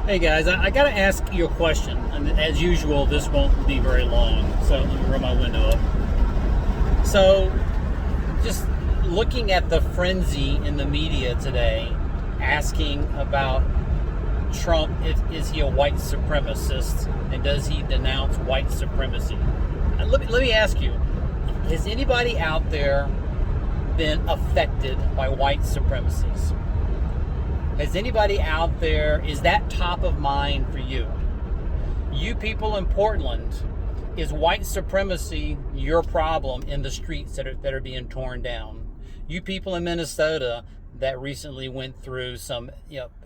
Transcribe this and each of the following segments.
Hey guys, I gotta ask you a question, and as usual, this won't be very long. So let me roll my window up. So, just looking at the frenzy in the media today, asking about Trump, is he a white supremacist, and does he denounce white supremacy? Let me ask you: has anybody out there been affected by white supremacies? Has anybody out there, is that top of mind for you? You people in Portland, is white supremacy your problem in the streets that are being torn down? You people in Minnesota that recently went through some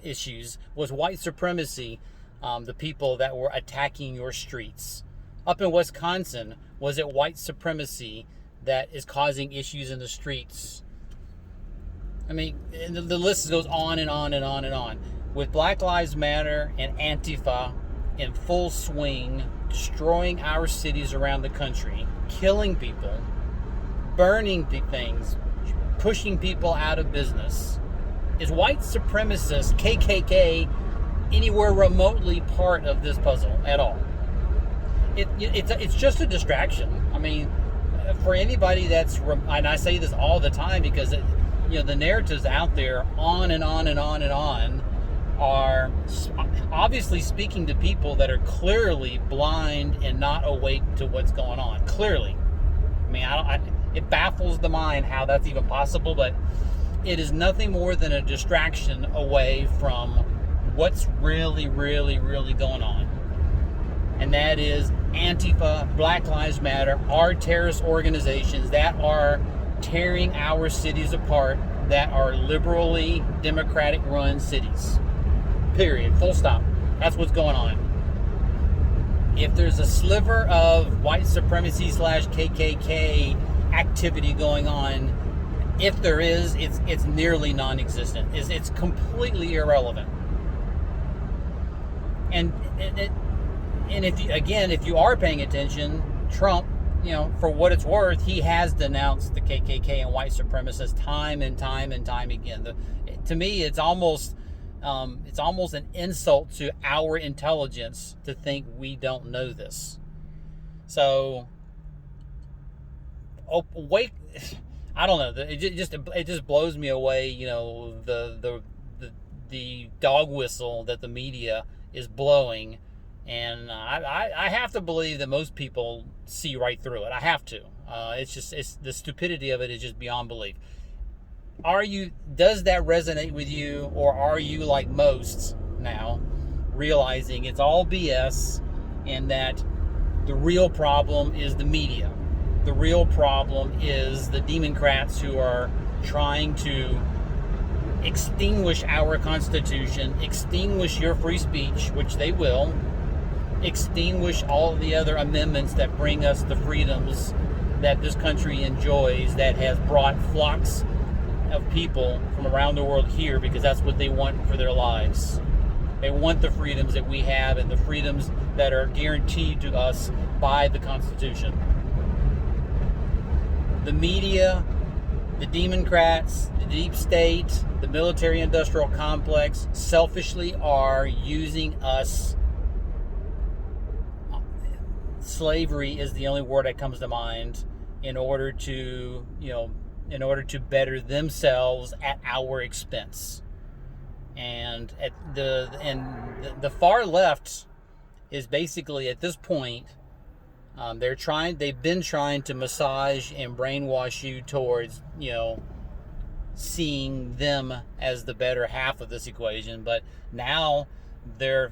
issues, was white supremacy the people that were attacking your streets? Up in Wisconsin, was it white supremacy that is causing issues in the streets? I mean, the list goes on and on and on and on. With Black Lives Matter and Antifa in full swing, destroying our cities around the country, killing people, burning things, pushing people out of business, is white supremacist KKK anywhere remotely part of this puzzle at all? It's just a distraction. I mean, for anybody and I say this all the time because the narratives out there on and on and on and on are obviously speaking to people that are clearly blind and not awake to what's going on. Clearly. I mean, it baffles the mind how that's even possible, but it is nothing more than a distraction away from what's really, really, really going on. And that is Antifa, Black Lives Matter, are terrorist organizations that are tearing our cities apart, that are liberally democratic run cities. Period. Full stop. That's what's going on. If there's a sliver of white supremacy / KKK activity going on, if there is, it's nearly non-existent. It's completely irrelevant. And if you are paying attention, Trump, for what it's worth, he has denounced the KKK and white supremacists time and time and time again. To me, it's almost an insult to our intelligence to think we don't know this. So, wake. I don't know. It just blows me away. The dog whistle that the media is blowing. And I have to believe that most people see right through it. I have to. It's the stupidity of it is just beyond belief. Does that resonate with you, or are you like most now, realizing it's all BS and that the real problem is the media? The real problem is the Democrats who are trying to extinguish our Constitution, extinguish your free speech, which they will, extinguish all the other amendments that bring us the freedoms that this country enjoys, that has brought flocks of people from around the world here because that's what they want for their lives. They want the freedoms that we have and the freedoms that are guaranteed to us by the Constitution. The media, the Democrats, the deep state, the military-industrial complex selfishly are using us. Slavery is the only word that comes to mind in order to better themselves at our expense. And the far left is basically at this point, they've been trying to massage and brainwash you towards, seeing them as the better half of this equation, but now they're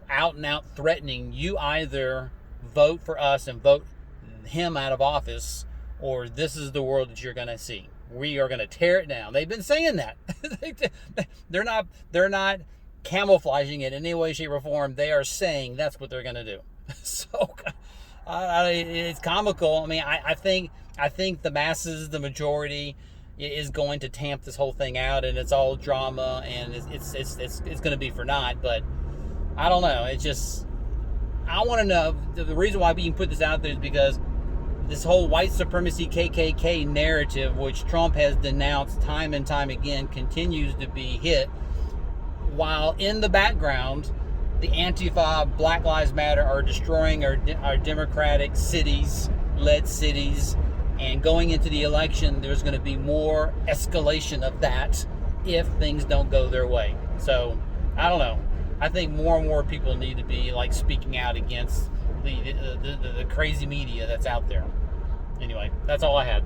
out and out threatening you: either vote for us and vote him out of office, or this is the world that you're going to see. We are going to tear it down. They've been saying that. They're not camouflaging it in any way, shape, or form. They are saying that's what they're going to do. So it's comical. I mean, I think the masses, the majority, is going to tamp this whole thing out, and it's all drama, and it's going to be for naught. But I don't know. I want to know, the reason why we can put this out there is because this whole white supremacy KKK narrative, which Trump has denounced time and time again, continues to be hit, while in the background the Antifa, Black Lives Matter are destroying our democratic cities, led cities, and going into the election, there's going to be more escalation of that if things don't go their way. So, I don't know. I think more and more people need to be like speaking out against the crazy media that's out there. Anyway, that's all I had.